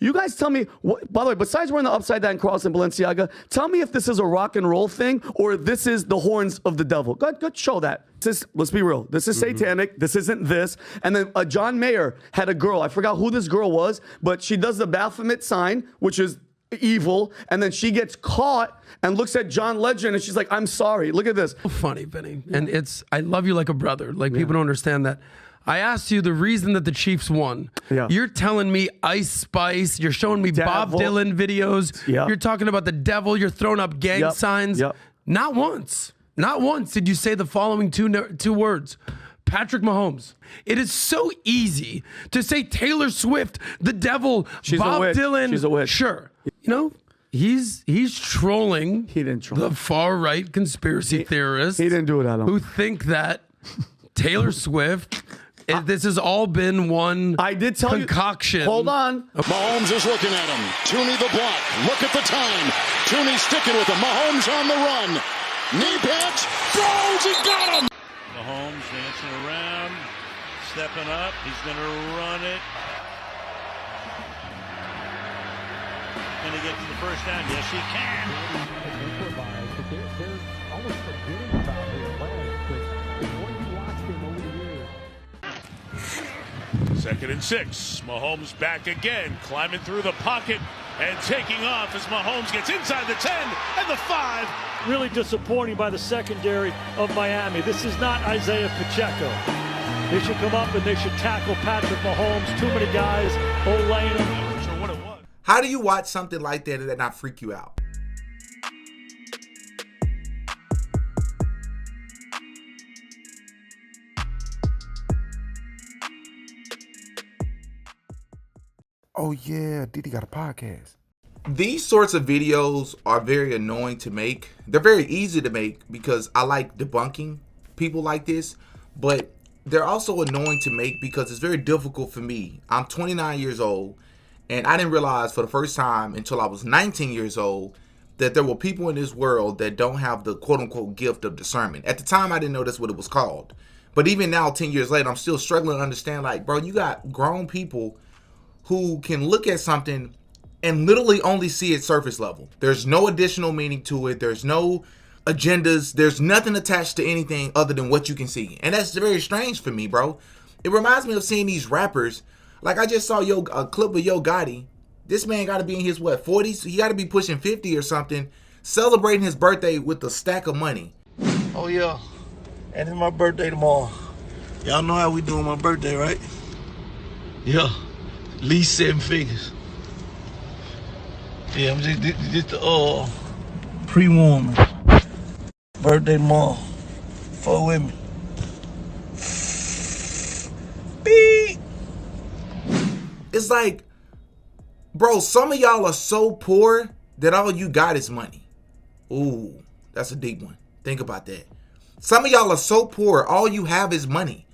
You guys tell me, by the way, besides wearing the upside down cross in Balenciaga, tell me if this is a rock and roll thing or this is the horns of the devil. Go show that. Let's be real. This is satanic. This isn't this. And then John Mayer had a girl. I forgot who this girl was, but she does the Baphomet sign, which is evil, and then she gets caught and looks at John Legend and she's like, I'm sorry. Look at this. Funny, Vinny. And I love you like a brother. Like, people don't understand that. I asked you the reason that the Chiefs won. Yeah. You're telling me Ice Spice. You're showing me Bob Dylan videos. Yep. You're talking about the devil. You're throwing up gang signs. Yep. Not once did you say the following two words. Patrick Mahomes. It is so easy to say Taylor Swift, the devil, Bob Dylan. She's a witch. Sure. You know, he's trolling the far-right conspiracy theorists. He didn't do it, Adam. Who think that Taylor Swift, this has all been one concoction. Hold on. Mahomes is looking at him. Tooney the block. Look at the time. Tooney sticking with him. Mahomes on the run. Knee patch. Throws. He got him. Mahomes dancing around. Stepping up. He's going to run it. Can he get to the first down? Yes, he can. They're almost forgetting about his legs, but the more you watch him over the years. 2nd and 6. Mahomes back again, climbing through the pocket and taking off as Mahomes gets inside the 10 and the 5. Really disappointing by the secondary of Miami. This is not Isaiah Pacheco. They should come up and they should tackle Patrick Mahomes. Too many guys olaying him. How do you watch something like that and that not freak you out? Oh yeah, Diddy got a podcast. These sorts of videos are very annoying to make. They're very easy to make because I like debunking people like this, but they're also annoying to make because it's very difficult for me. I'm 29 years old, and I didn't realize for the first time until I was 19 years old that there were people in this world that don't have the quote-unquote gift of discernment. At the time, I didn't know that's what it was called. But even now, 10 years later, I'm still struggling to understand, like, bro, you got grown people who can look at something and literally only see it surface level. There's no additional meaning to it. There's no agendas. There's nothing attached to anything other than what you can see. And that's very strange for me, bro. It reminds me of seeing these rappers. Like, I just saw a clip of Yo Gotti. This man got to be in his, 40s? He got to be pushing 50 or something, celebrating his birthday with a stack of money. Oh, yeah. And it's my birthday tomorrow. Y'all know how we doing my birthday, right? Yeah. At least 7 figures. Yeah, I'm just the pre-warming. Birthday tomorrow. Fuck with me. Beep. It's like, bro, some of y'all are so poor that all you got is money. Ooh, that's a deep one. Think about that. Some of y'all are so poor, all you have is money.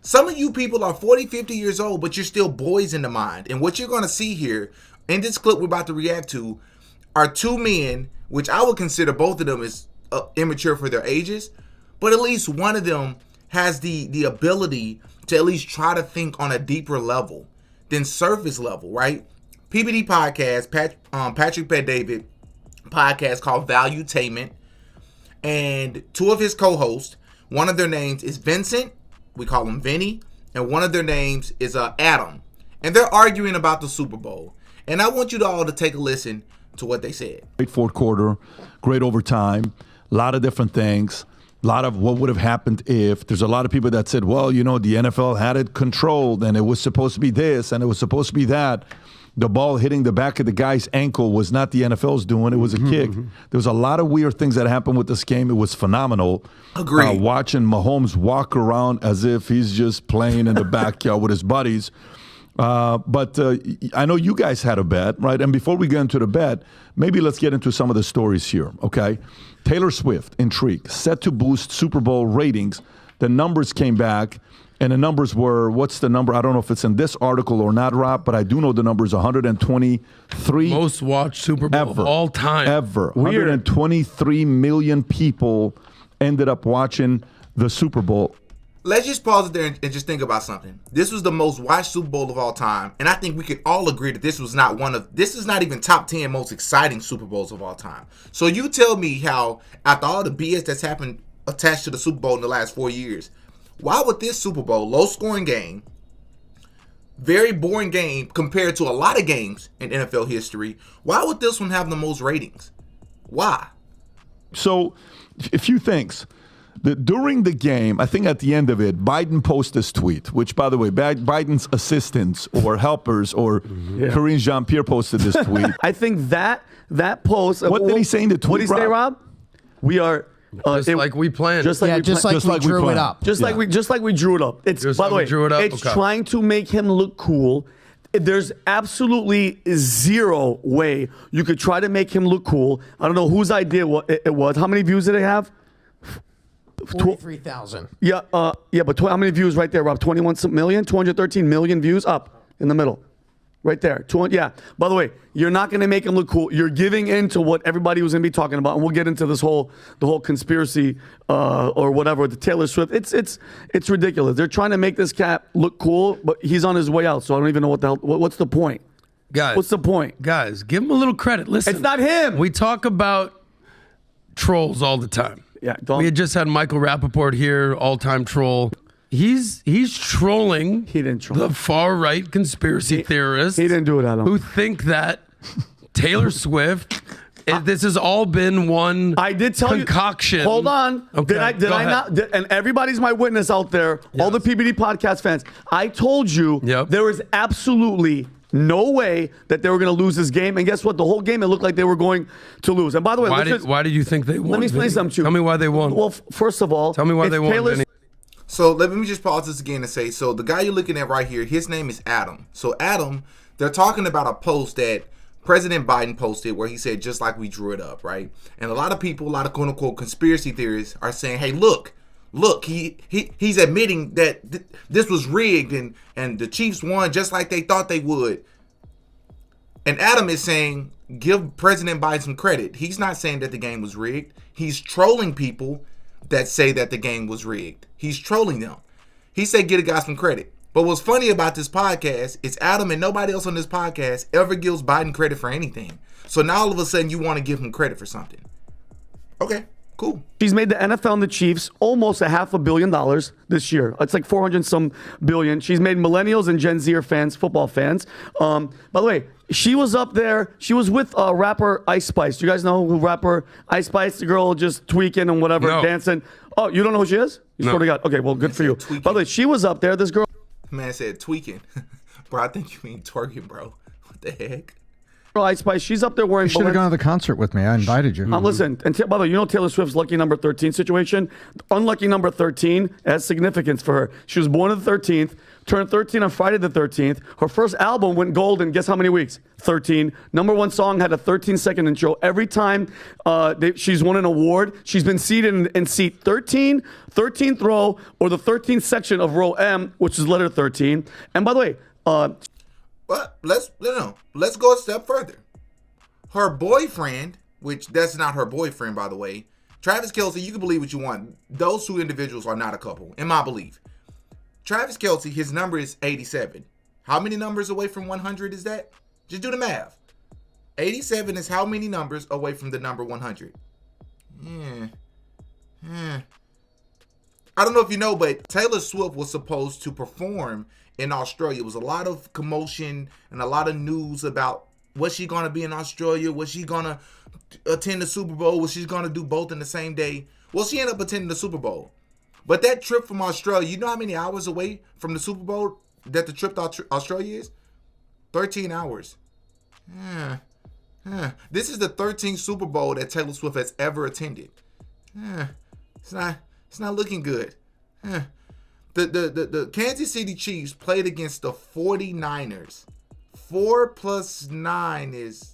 Some of you people are 40, 50 years old, but you're still boys in the mind. And what you're going to see here in this clip we're about to react to are two men, which I would consider both of them as immature for their ages, but at least one of them has the ability to at least try to think on a deeper level than surface level, right? PBD podcast, Patrick Bet-David podcast called Valuetainment, and two of his co-hosts, one of their names is Vincent, we call him Vinny, and one of their names is Adam, and they're arguing about the Super Bowl. And I want you all to take a listen to what they said. Great fourth quarter, great overtime, a lot of different things, a lot of what would have happened if. There's a lot of people that said, well, you know, the NFL had it controlled and it was supposed to be this and it was supposed to be that. The ball hitting the back of the guy's ankle was not the NFL's doing. It was a kick. There was a lot of weird things that happened with this game. It was phenomenal. Agreed. Watching Mahomes walk around as if he's just playing in the backyard with his buddies. But I know you guys had a bet, right? And before we get into the bet, maybe let's get into some of the stories here, okay? Taylor Swift, intrigue, set to boost Super Bowl ratings. The numbers came back, and the numbers were, what's the number? I don't know if it's in this article or not, Rob, but I do know the number is 123. Most watched Super Bowl of all time. Ever. 123 million people ended up watching the Super Bowl. Let's just pause it there and just think about something. This was the most watched Super Bowl of all time, and I think we could all agree that this is not even top 10 most exciting Super Bowls of all time. So you tell me how, after all the BS that's happened attached to the Super Bowl in the last 4 years, why would this Super Bowl, low-scoring game, very boring game compared to a lot of games in NFL history, why would this one have the most ratings? Why? So, a few things. During the game, I think at the end of it, Biden posted this tweet, which, by the way, Biden's assistants or helpers or Karine Jean-Pierre posted this tweet. I think that post. What did he say in the tweet? What did he say, Rob? We are like we planned. Just like we drew it up. Just like we drew it up. It's by the way, it's trying to make him look cool. There's absolutely zero way you could try to make him look cool. I don't know whose idea it was. How many views did it have? 43,000. Yeah, but how many views right there, Rob? 21 million, 213 million views up in the middle. Right there. Yeah. By the way, you're not going to make him look cool. You're giving in to what everybody was going to be talking about, and we'll get into the whole conspiracy or whatever, the Taylor Swift. It's ridiculous. They're trying to make this cat look cool, but he's on his way out, so I don't even know what the hell. What's the point? Guys, what's the point? Guys, give him a little credit. Listen, it's not him. We talk about trolls all the time. Yeah, we had just had Michael Rappaport here, all-time troll. He's trolling. He didn't troll the far-right conspiracy theorists. He didn't do it, Adam. Who think that Taylor Swift. This has all been one. I did tell concoction. Hold on. Okay, did I not? And everybody's my witness out there. Yes. All the PBD podcast fans. I told you there was absolutely no way that they were going to lose this game. And guess what? The whole game, it looked like they were going to lose. And by the way, why did you think they won? Let me explain something to you. Tell me why they won. Well, first of all, tell me why they won. So let me just pause this again and say, so the guy you're looking at right here, his name is Adam. So Adam, they're talking about a post that President Biden posted where he said, just like we drew it up, right? And a lot of people, a lot of quote unquote conspiracy theorists are saying, hey, look, he's admitting that this was rigged and the Chiefs won just like they thought they would. And Adam is saying, give President Biden some credit. He's not saying that the game was rigged. He's trolling people that say that the game was rigged. He's trolling them. He said, get a guy some credit. But what's funny about this podcast is Adam and nobody else on this podcast ever gives Biden credit for anything. So now all of a sudden you want to give him credit for something. Okay, cool. She's made the NFL and the Chiefs almost $500 million this year. It's like 400 some billion. She's made millennials and Gen Zer fans, football fans. By the way, she was up there. She was with rapper Ice Spice. Do you guys know who rapper Ice Spice? The girl just tweaking and whatever, dancing. Oh, you don't know who she is? You swear to God. Okay, well, good for you. Tweaking. By the way, she was up there. This girl. Man said tweaking. Bro, I think you mean twerking, bro. What the heck? Ice Spice, she's up there wearing. You should have gone to the concert with me. I invited you. Listen, and by the way, you know Taylor Swift's lucky number 13 situation? Unlucky number 13 has significance for her. She was born on the 13th, turned 13 on Friday the 13th. Her first album went gold in guess how many weeks? 13. Number one song had a 13-second intro. Every time she's won an award, she's been seated in seat 13, 13th row, or the 13th section of row M, which is letter 13. And by the way, but let's go a step further. Her boyfriend, which that's not her boyfriend, by the way, Travis Kelce, you can believe what you want. Those two individuals are not a couple, in my belief. Travis Kelce, his number is 87. How many numbers away from 100 is that? Just do the math. 87 is how many numbers away from the number 100? I don't know if you know, but Taylor Swift was supposed to perform in Australia. It was a lot of commotion and a lot of news about was she going to be in Australia? Was she going to attend the Super Bowl? Was she going to do both in the same day? Well, she ended up attending the Super Bowl. But that trip from Australia, you know how many hours away from the Super Bowl that the trip to Australia is? 13 hours. This is the 13th Super Bowl that Taylor Swift has ever attended. It's not looking good. The Kansas City Chiefs played against the 49ers. 4 plus 9 is...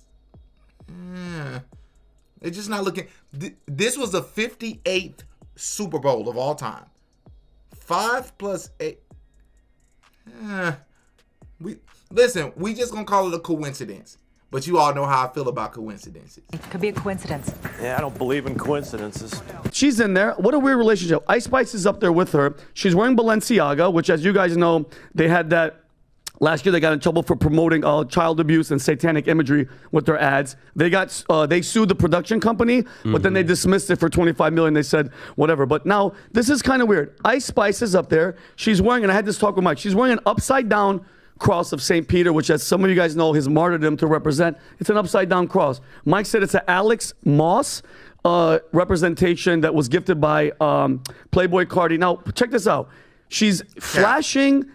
it's just not looking... This was the 58th Super Bowl of all time. 5 plus 8... we just gonna call it a coincidence. But you all know how I feel about coincidences. It could be a coincidence. Yeah, I don't believe in coincidences. She's in there. What a weird relationship. Ice Spice is up there with her. She's wearing Balenciaga, which, as you guys know, they had that. Last year, they got in trouble for promoting child abuse and satanic imagery with their ads. They sued the production company, but then they dismissed it for $25 million. They said whatever. But now this is kind of weird. Ice Spice is up there. She's wearing, and I had this talk with Mike. She's wearing an upside down cross of St. Peter, which, as some of you guys know, his martyrdom to represent. It's an upside down cross. Mike said it's an Alex Moss representation that was gifted by Playboy Cardi. Now check this out. She's flashing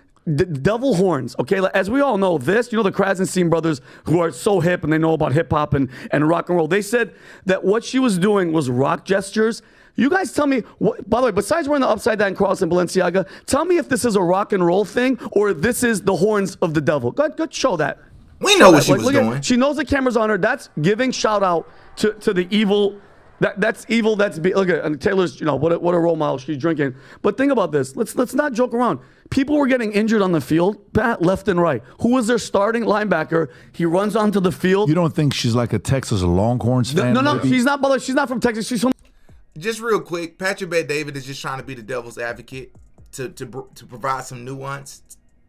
devil horns, okay? As we all know, the Krasenstein brothers, who are so hip and they know about hip hop and rock and roll, they said that what she was doing was rock gestures. You guys tell me, by the way, besides wearing the upside down cross in Balenciaga, tell me if this is a rock and roll thing or this is the horns of the devil. Go show that. We know what she was doing. She knows the camera's on her. That's giving shout out to the evil. That's evil. Look at Taylor's. What a role model she's drinking. But think about this. Let's not joke around. People were getting injured on the field, Pat, left and right. Who was their starting linebacker? He runs onto the field. You don't think she's like a Texas Longhorns fan? No, she's not. She's not from Texas. She's from. Just real quick, Patrick Bet-David is just trying to be the devil's advocate to provide some nuance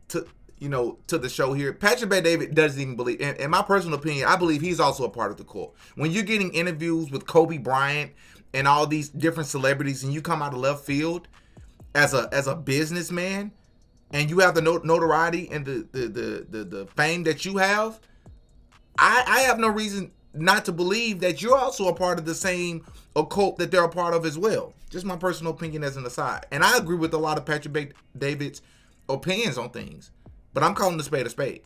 to the show here. Patrick Bet-David doesn't even believe, in my personal opinion, I believe he's also a part of the cult. When you're getting interviews with Kobe Bryant and all these different celebrities, and you come out of left field as a businessman, and you have the notoriety and the fame that you have, I have no reason not to believe that you're also a part of the same occult that they're a part of as well. Just my personal opinion as an aside. And I agree with a lot of Patrick Bet-David's opinions on things, but I'm calling the spade a spade.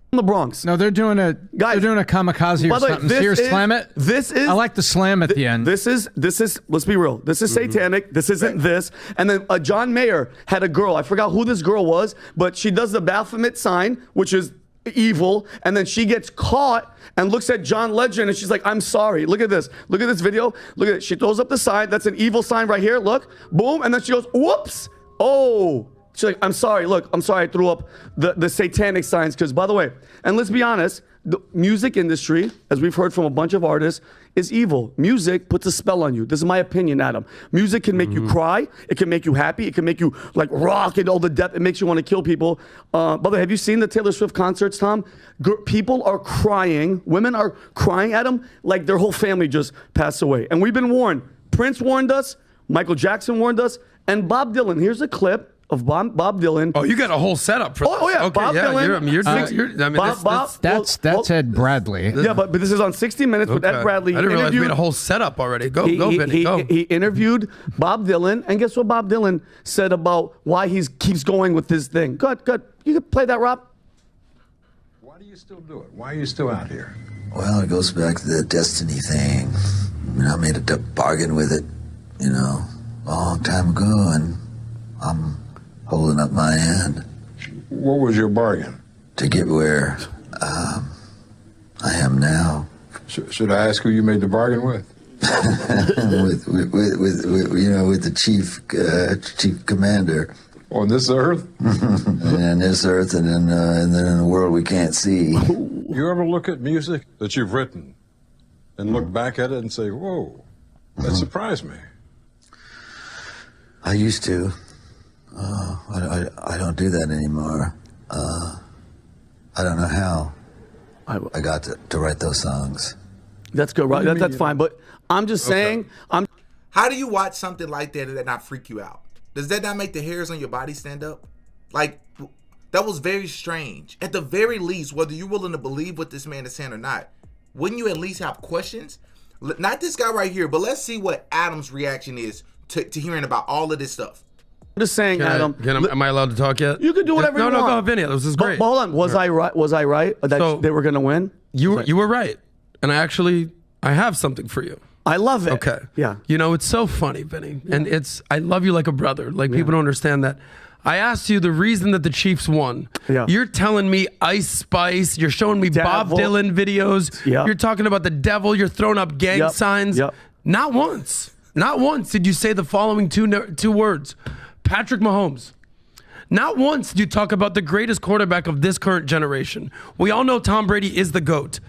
The Bronx. No, they're doing a kamikaze or something. Serious slam it. I like the slam at the end. This is. Let's be real. This is satanic. This isn't this. And then John Mayer had a girl. I forgot who this girl was, but she does the Baphomet sign, which is evil, and then she gets caught and looks at John Legend and she's like, I'm sorry. Look at this. Look at this video. Look at it. She throws up the sign. That's an evil sign right here. Look. Boom. And then she goes, whoops. Oh. She's like, I'm sorry. Look, I'm sorry I threw up the satanic signs. Because, by the way, and let's be honest, the music industry, as we've heard from a bunch of artists, is evil. Music puts a spell on you. This is my opinion, Adam. Music can make you cry. It can make you happy. It can make you like rock and all the depth. It makes you want to kill people. By the way, have you seen the Taylor Swift concerts, Tom? People are crying. Women are crying at them like their whole family just passed away. And we've been warned. Prince warned us. Michael Jackson warned us. And Bob Dylan. Here's a clip of Bob Dylan. Oh, you got a whole setup for this. Oh, yeah. Okay, Bob Dylan. That's Ed Bradley. Yeah, but this is on 60 Minutes with Ed Bradley. I didn't realize we had a whole setup already. Go, Vinny, go. He interviewed Bob Dylan, and guess what Bob Dylan said about why he keeps going with this thing? Good. You can play that, Rob. Why do you still do it? Why are you still out here? Well, it goes back to the destiny thing. I made a bargain with it, a long time ago, and I'm holding up my end. What was your bargain? To get where I am now. Should I ask who you made the bargain with? with the chief commander. On this earth? And this earth, and then in the world we can't see. You ever look at music that you've written and look back at it and say, "Whoa, that surprised me"? I used to. I don't do that anymore. I don't know how I got to write those songs. That's good, right? That's fine. But I'm just saying, How do you watch something like that and that not freak you out? Does that not make the hairs on your body stand up? Like, that was very strange. At the very least, whether you're willing to believe what this man is saying or not, wouldn't you at least have questions? Not this guy right here, but let's see what Adam's reaction is to hearing about all of this stuff. I'm just saying, Adam. Am I allowed to talk yet? You can do whatever you want. No, go, Vinny. This is great. But hold on. Was I right that they were going to win? You were right. And I have something for you. I love it. Okay. Yeah. It's so funny, Vinny. And I love you like a brother. Like, people don't understand that. I asked you the reason that the Chiefs won. Yeah. You're telling me Ice Spice. You're showing me Bob Dylan videos. Yeah. You're talking about the devil. You're throwing up gang signs. Yep. Not once did you say the following two words. Patrick Mahomes. Not once do you talk about the greatest quarterback of this current generation. We all know Tom Brady is the GOAT.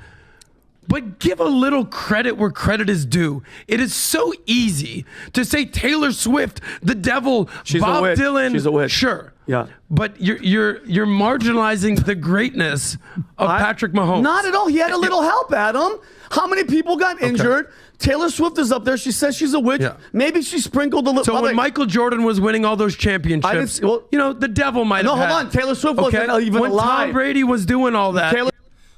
But give a little credit where credit is due. It is so easy to say Taylor Swift, the devil, She's Bob a witch. Dylan. She's a witch. Sure. Yeah. But you're marginalizing the greatness of Patrick Mahomes. Not at all. He had a little help, Adam. How many people got injured? Okay. Taylor Swift is up there. She says she's a witch. Yeah. Maybe she sprinkled a little. So when Michael Jordan was winning all those championships, the devil might have had. No, hold on. Taylor Swift wasn't even when alive. Tom Brady was doing all that.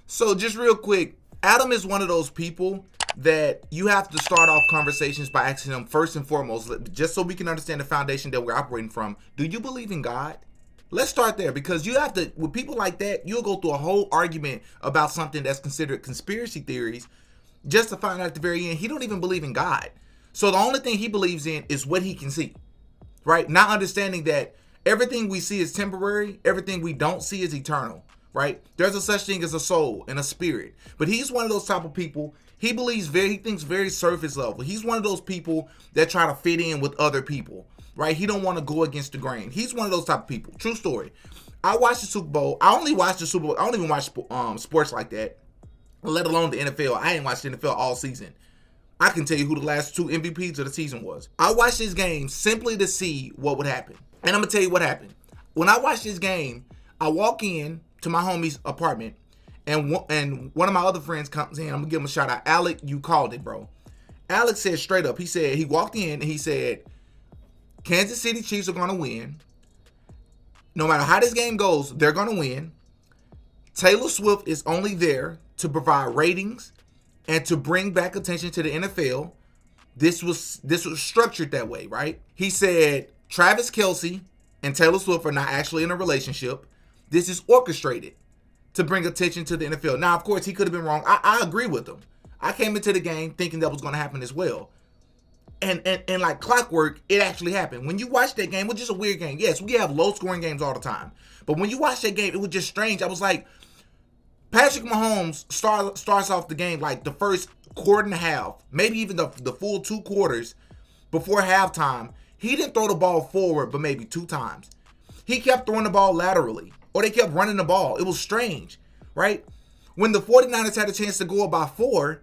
So just real quick, Adam is one of those people that you have to start off conversations by asking him first and foremost, just so we can understand the foundation that we're operating from. Do you believe in God? Let's start there, because you have to, with people like that, you'll go through a whole argument about something that's considered conspiracy theories just to find out at the very end he don't even believe in God. So the only thing he believes in is what he can see, right? Not understanding that everything we see is temporary, everything we don't see is eternal, right? There's a such thing as a soul and a spirit. But he's one of those type of people, he thinks very surface level. He's one of those people that try to fit in with other people, right? He don't want to go against the grain. He's one of those type of people. True story. I watched the Super Bowl. I only watched the Super Bowl. I don't even watch sports like that, let alone the NFL. I ain't watched the NFL all season. I can tell you who the last 2 MVPs of the season was. I watched this game simply to see what would happen. And I'm going to tell you what happened. When I watched this game, I walk in to my homie's apartment, and one of my other friends comes in. I'm going to give him a shout out. Alec, you called it, bro. Alex said straight up, he walked in and he said, Kansas City Chiefs are going to win. No matter how this game goes, they're going to win. Taylor Swift is only there to provide ratings and to bring back attention to the NFL. This was structured that way, right? He said Travis Kelce and Taylor Swift are not actually in a relationship. This is orchestrated to bring attention to the NFL. Now, of course, he could have been wrong. I agree with him. I came into the game thinking that was going to happen as well. And like clockwork, it actually happened. When you watch that game, it was just a weird game. Yes, we have low-scoring games all the time. But when you watch that game, it was just strange. I was like, Patrick Mahomes starts off the game like the first quarter and a half, maybe even the full 2 quarters before halftime. He didn't throw the ball forward but maybe 2 times. He kept throwing the ball laterally, or they kept running the ball. It was strange, right? When the 49ers had a chance to go up by 4,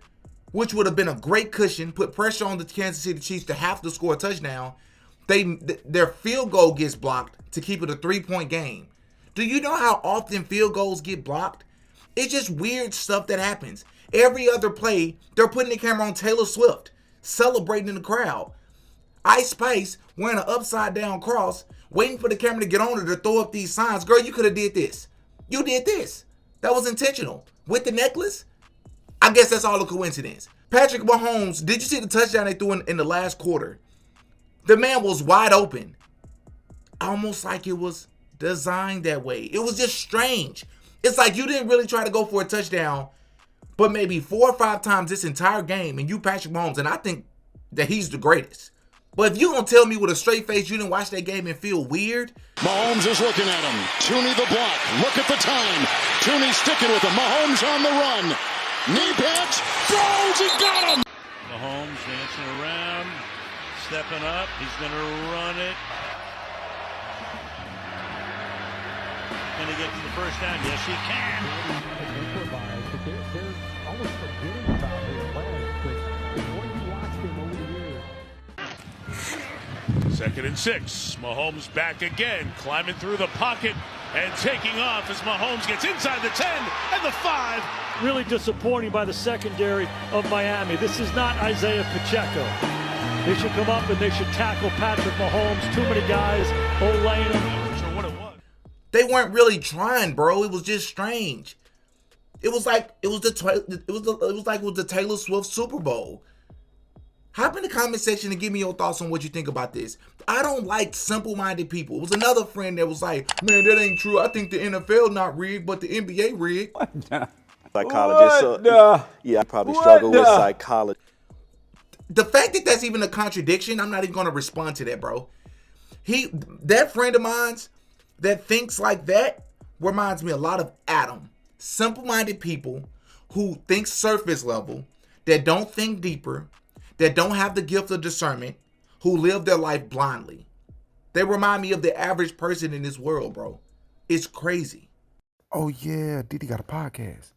which would have been a great cushion, put pressure on the Kansas City Chiefs to have to score a touchdown, their field goal gets blocked to keep it a 3-point game. Do you know how often field goals get blocked? It's just weird stuff that happens. Every other play, they're putting the camera on Taylor Swift, celebrating in the crowd. Ice Spice wearing an upside-down cross, waiting for the camera to get on her to throw up these signs. Girl, you could have did this. You did this. That was intentional. With the necklace, I guess that's all a coincidence. Patrick Mahomes, did you see the touchdown they threw in the last quarter? The man was wide open. Almost like it was designed that way. It was just strange. It's like you didn't really try to go for a touchdown, but maybe 4 or 5 times this entire game, and you Patrick Mahomes, and I think that he's the greatest. But if you gonna tell me with a straight face you didn't watch that game and feel weird. Mahomes is looking at him. Tooney the block. Look at the time. Tooney sticking with him. Mahomes on the run. Knee patch. Throws. He got him. Mahomes dancing around. Stepping up. He's gonna run it. Can he get to the first down? Yes, he can. They're almost forgetting about his legs, but the more you watch him over the years. 2nd and 6. Mahomes back again, climbing through the pocket and taking off as Mahomes gets inside the 10 and the 5. Really disappointing by the secondary of Miami. This is not Isaiah Pacheco. They should come up and they should tackle Patrick Mahomes. Too many guys, O-line him. They weren't really trying, bro. It was just strange. It was like it was the Taylor Swift Super Bowl. Hop in the comment section and give me your thoughts on what you think about this. I don't like simple-minded people. It was another friend that was like, man, that ain't true. I think the NFL not rigged, but the NBA rigged. Psychologist. So, yeah, I probably struggle with psychology. The fact that that's even a contradiction, I'm not even going to respond to that, bro. That friend of mine's that thinks like that reminds me a lot of Adam. Simple-minded people who think surface level, that don't think deeper, that don't have the gift of discernment, who live their life blindly. They remind me of the average person in this world, bro. It's crazy. Oh, yeah, Diddy got a podcast.